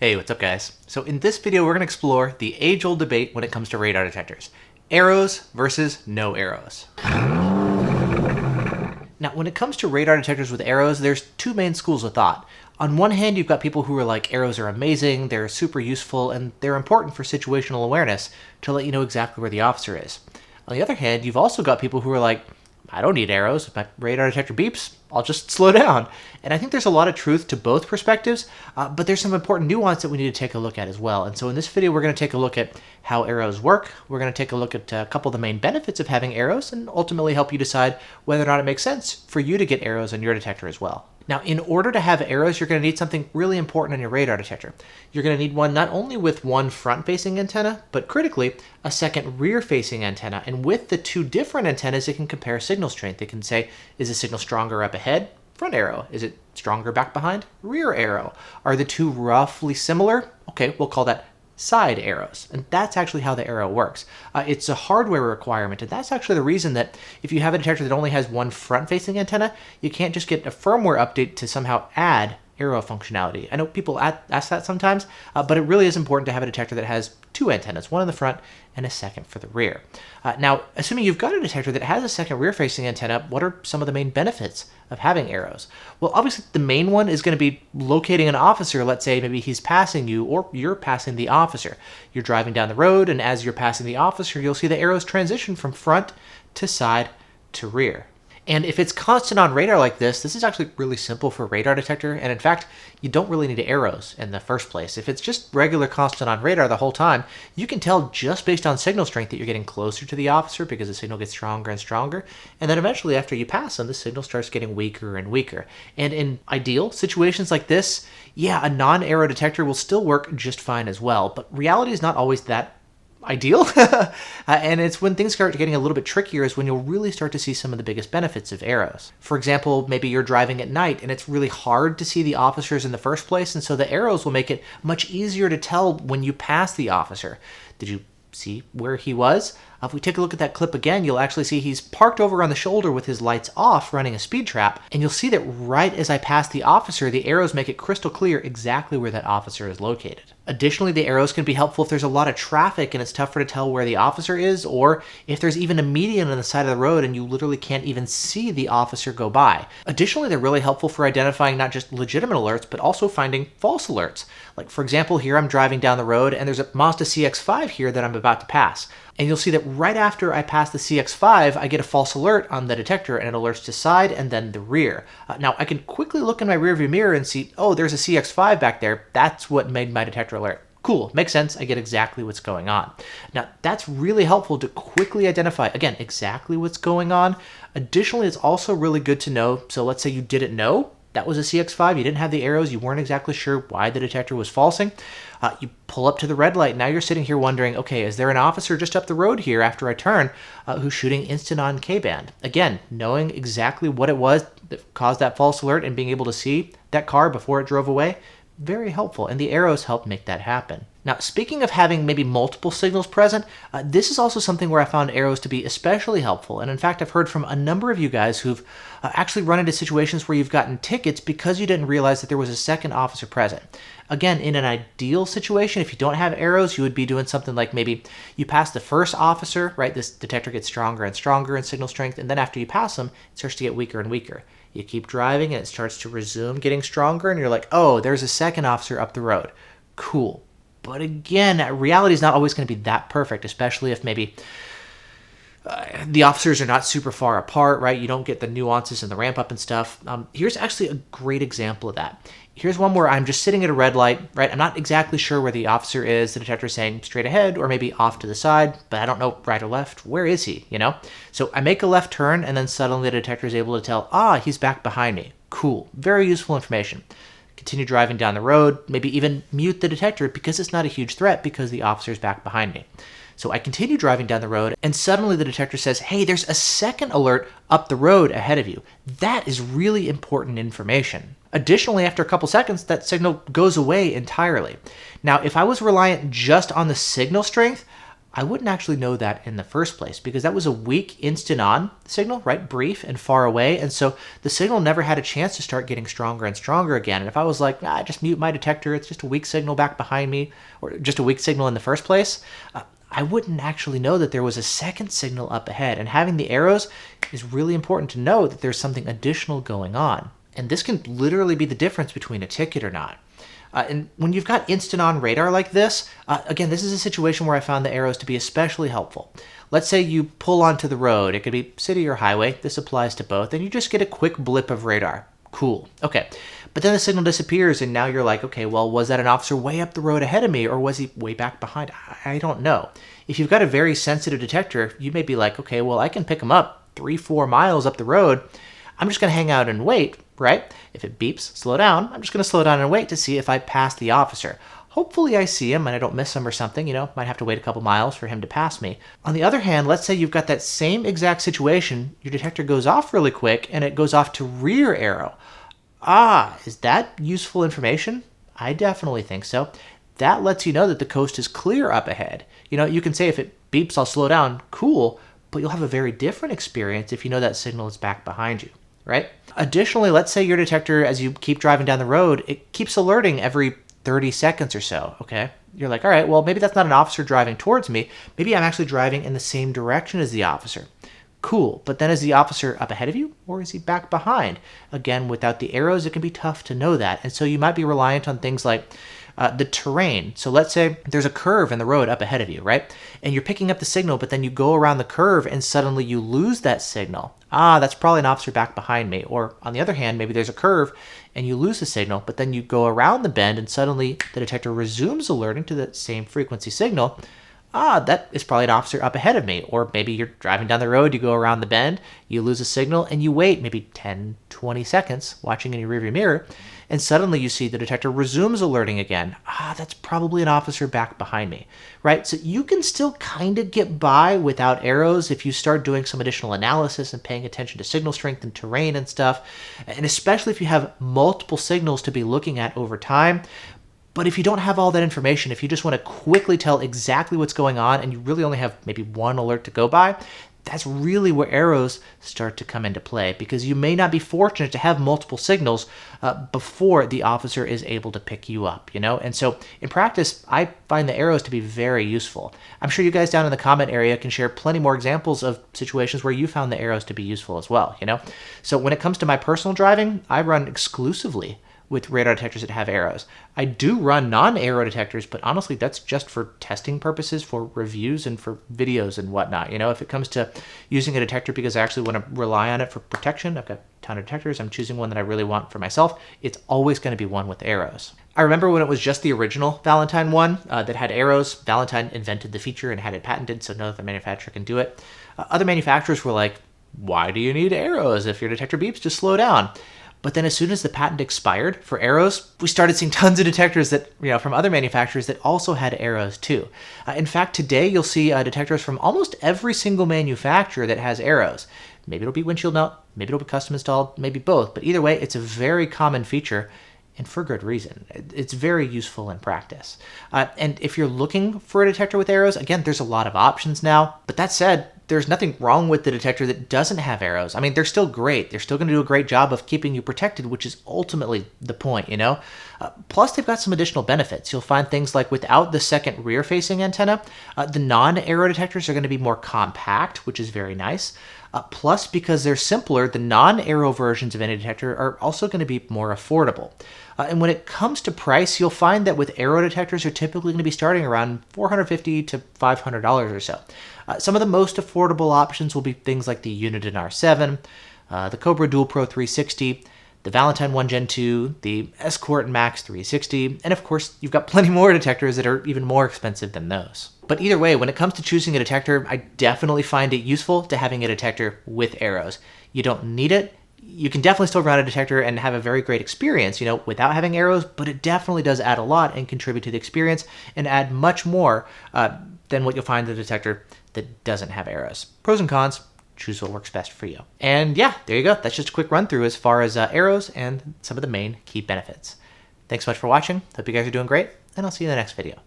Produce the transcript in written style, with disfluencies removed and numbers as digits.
Hey, what's up guys? So in this video we're going to explore the age-old debate when it comes to radar detectors. Arrows versus no arrows. Now when it comes to radar detectors with arrows, there's two main schools of thought. On one hand, you've got people who are like, arrows are amazing, they're super useful, and they're important for situational awareness to let you know exactly where the officer is. On the other hand, you've also got people who are like, I don't need arrows. If my radar detector beeps, I'll just slow down. And I think there's a lot of truth to both perspectives, but there's some important nuance that we need to take a look at as well. And so in this video, we're going to take a look at how arrows work. We're going to take a look at a couple of the main benefits of having arrows and ultimately help you decide whether or not it makes sense for you to get arrows on your detector as well. Now, in order to have arrows, you're going to need something really important on your radar detector. You're going to need one not only with one front-facing antenna, but critically, a second rear-facing antenna. And with the two different antennas, it can compare signal strength. It can say, is the signal stronger up ahead? Front arrow. Is it stronger back behind? Rear arrow. Are the two roughly similar? Okay, we'll call that side arrows. And that's actually how the arrow works. It's a hardware requirement, and that's actually the reason that if you have a detector that only has one front-facing antenna, you can't just get a firmware update to somehow add arrow functionality. I know people ask that sometimes, but it really is important to have a detector that has two antennas, one in the front and a second for the rear. Now, assuming you've got a detector that has a second rear-facing antenna, what are some of the main benefits of having arrows? Well, obviously the main one is going to be locating an officer. Let's say maybe he's passing you or you're passing the officer. You're driving down the road, and as you're passing the officer, you'll see the arrows transition from front to side to rear. And if it's constant on radar like this is actually really simple for a radar detector. And in fact, you don't really need arrows in the first place. If it's just regular constant on radar the whole time, you can tell just based on signal strength that you're getting closer to the officer because the signal gets stronger and stronger. And then eventually after you pass them, the signal starts getting weaker and weaker. And in ideal situations like this, yeah, a non-arrow detector will still work just fine as well. But reality is not always that ideal. And it's when things start getting a little bit trickier is when you'll really start to see some of the biggest benefits of arrows. For example, maybe you're driving at night and it's really hard to see the officers in the first place, and so the arrows will make it much easier to tell when you pass the officer. Did you see where he was? If we take a look at that clip again, you'll actually see he's parked over on the shoulder with his lights off running a speed trap, and you'll see that right as I pass the officer, the arrows make it crystal clear exactly where that officer is located. Additionally, the arrows can be helpful if there's a lot of traffic and it's tougher to tell where the officer is, or if there's even a median on the side of the road and you literally can't even see the officer go by. Additionally, they're really helpful for identifying not just legitimate alerts, but also finding false alerts. Like for example, here I'm driving down the road and there's a Mazda CX-5 here that I'm about to pass. And you'll see that right after I pass the CX-5, I get a false alert on the detector, and it alerts to side and then the rear. Now, I can quickly look in my rearview mirror and see, oh, there's a CX-5 back there. That's what made my detector alert. Cool, makes sense. I get exactly what's going on. Now, that's really helpful to quickly identify, again, exactly what's going on. Additionally, it's also really good to know, so let's say you didn't know that was a CX-5, you didn't have the arrows, you weren't exactly sure why the detector was falsing. You pull up to the red light, now you're sitting here wondering, okay, is there an officer just up the road here after I turn who's shooting instant on K-band? Again, knowing exactly what it was that caused that false alert and being able to see that car before it drove away, very helpful, and the arrows help make that happen. Now, speaking of having maybe multiple signals present, this is also something where I found arrows to be especially helpful. And in fact, I've heard from a number of you guys who've actually run into situations where you've gotten tickets because you didn't realize that there was a second officer present. Again, in an ideal situation, if you don't have arrows, you would be doing something like maybe you pass the first officer, right? This detector gets stronger and stronger in signal strength, and then after you pass them, it starts to get weaker and weaker. You keep driving and it starts to resume getting stronger, and you're like, oh, there's a second officer up the road. Cool. But again, reality is not always going to be that perfect, especially if maybe the officers are not super far apart, right? You don't get the nuances and the ramp up and stuff. Here's actually a great example of that. Here's one where I'm just sitting at a red light, right? I'm not exactly sure where the officer is. The detector's saying straight ahead or maybe off to the side, but I don't know right or left. Where is he, you know? So I make a left turn and then suddenly the detector is able to tell, he's back behind me. Cool. Very useful information. Continue driving down the road, maybe even mute the detector because it's not a huge threat because the officer's back behind me. So I continue driving down the road, and suddenly the detector says, hey, there's a second alert up the road ahead of you. That is really important information. Additionally, after a couple seconds, that signal goes away entirely. Now, if I was reliant just on the signal strength, I wouldn't actually know that in the first place because that was a weak instant on signal, right? Brief and far away. And so the signal never had a chance to start getting stronger and stronger again. And if I was like, just mute my detector, it's just a weak signal back behind me, or just a weak signal in the first place, I wouldn't actually know that there was a second signal up ahead. And having the arrows is really important to know that there's something additional going on. And this can literally be the difference between a ticket or not. And when you've got instant on radar like this, again, this is a situation where I found the arrows to be especially helpful. Let's say you pull onto the road. It could be city or highway. This applies to both. And you just get a quick blip of radar. Cool. Okay. But then the signal disappears and now you're like, okay, well, was that an officer way up the road ahead of me or was he way back behind? I don't know. If you've got a very sensitive detector, you may be like, okay, well, I can pick him up 3-4 miles up the road. I'm just going to hang out and wait, right? If it beeps, slow down. I'm just going to slow down and wait to see if I pass the officer. Hopefully I see him and I don't miss him or something, might have to wait a couple miles for him to pass me. On the other hand, let's say you've got that same exact situation, your detector goes off really quick and it goes off to rear arrow. Is that useful information? I definitely think so. That lets you know that the coast is clear up ahead. You can say if it beeps, I'll slow down. Cool, but you'll have a very different experience if you know that signal is back behind you, right? Additionally, let's say your detector, as you keep driving down the road, it keeps alerting every 30 seconds or so, okay? You're like, all right, well, maybe that's not an officer driving towards me. Maybe I'm actually driving in the same direction as the officer. Cool, but then is the officer up ahead of you or is he back behind? Again, without the arrows, it can be tough to know that. And so you might be reliant on things like the terrain. So let's say there's a curve in the road up ahead of you, right? And you're picking up the signal, but then you go around the curve and suddenly you lose that signal. That's probably an officer back behind me. Or on the other hand, maybe there's a curve and you lose the signal, but then you go around the bend and suddenly the detector resumes alerting to the same frequency signal. That is probably an officer up ahead of me. Or maybe you're driving down the road, you go around the bend, you lose a signal, and you wait maybe 10, 20 seconds watching in your rearview mirror, and suddenly you see the detector resumes alerting again. That's probably an officer back behind me, right? So you can still kind of get by without arrows if you start doing some additional analysis and paying attention to signal strength and terrain and stuff, and especially if you have multiple signals to be looking at over time. But if you don't have all that information, if you just want to quickly tell exactly what's going on and you really only have maybe one alert to go by, that's really where arrows start to come into play because you may not be fortunate to have multiple signals before the officer is able to pick you up, And so in practice, I find the arrows to be very useful. I'm sure you guys down in the comment area can share plenty more examples of situations where you found the arrows to be useful as well, So when it comes to my personal driving, I run exclusively with radar detectors that have arrows. I do run non-arrow detectors, but honestly, that's just for testing purposes, for reviews and for videos and whatnot. If it comes to using a detector because I actually want to rely on it for protection, I've got a ton of detectors, I'm choosing one that I really want for myself, it's always going to be one with arrows. I remember when it was just the original Valentine one that had arrows. Valentine invented the feature and had it patented, so no other manufacturer can do it. Other manufacturers were like, why do you need arrows? If your detector beeps, just slow down. But then as soon as the patent expired for arrows, we started seeing tons of detectors that, from other manufacturers that also had arrows too. In fact, today you'll see detectors from almost every single manufacturer that has arrows. Maybe it'll be windshield mount, maybe it'll be custom installed, maybe both. But either way, it's a very common feature and for good reason. It's very useful in practice. And if you're looking for a detector with arrows, again, there's a lot of options now. But that said, there's nothing wrong with the detector that doesn't have arrows. I mean, they're still great. They're still going to do a great job of keeping you protected, which is ultimately the point, Plus, they've got some additional benefits. You'll find things like without the second rear-facing antenna, the non-arrow detectors are going to be more compact, which is very nice. Plus, because they're simpler, the non-arrow versions of any detector are also going to be more affordable. And when it comes to price, you'll find that with arrow detectors are typically going to be starting around $450 to $500 or so. Some of the most affordable options will be things like the Uniden R7, the Cobra Dual Pro 360, the Valentine 1 Gen 2, the Escort Max 360, and of course, you've got plenty more detectors that are even more expensive than those. But either way, when it comes to choosing a detector, I definitely find it useful to having a detector with arrows. You don't need it. You can definitely still run a detector and have a very great experience, without having arrows, but it definitely does add a lot and contribute to the experience and add much more than what you'll find in the detector that doesn't have arrows. Pros and cons, choose what works best for you. And yeah, there you go. That's just a quick run through as far as arrows and some of the main key benefits. Thanks so much for watching. Hope you guys are doing great, and I'll see you in the next video.